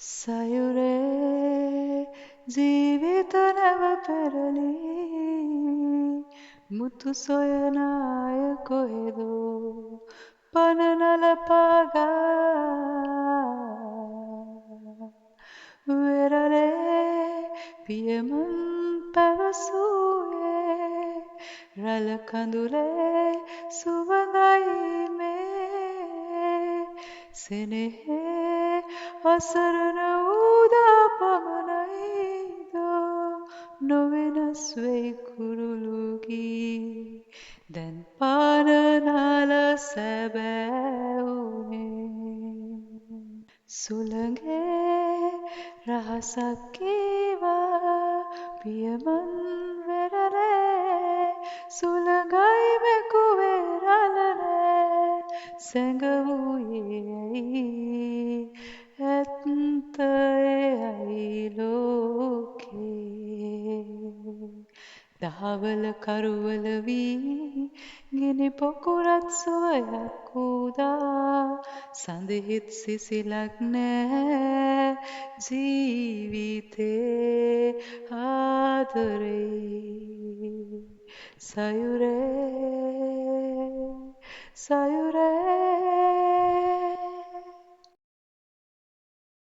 සයුරේ ජීවිත නැව පෙරළී මුතු සොයන අය කොහෙදෝ පන නලපාගා වෙරළේ පියමන් පැවසූයේ රළ කඳුලේ සුවඳයි මේ සෙනෙහේ අසරණ වූදා පමණයිද නොවෙනස් වෙයි කුරුළුගී දැන් පාන නාල සැබෑ වුනේ සුළඟේ රහසක් කීවා පියමන් වෙරළේ සුළඟයි මෙකුවේ රළනේ සැඟවූයේ ඇයි ඇත්ත එයයි ලෝකේ දහවල කරුවල වී ගිනි පොකුරත් සුවයක් උදා සඳහිත් සිසිලක් නෑ ජීවිතේ ආදරේ සයුරේ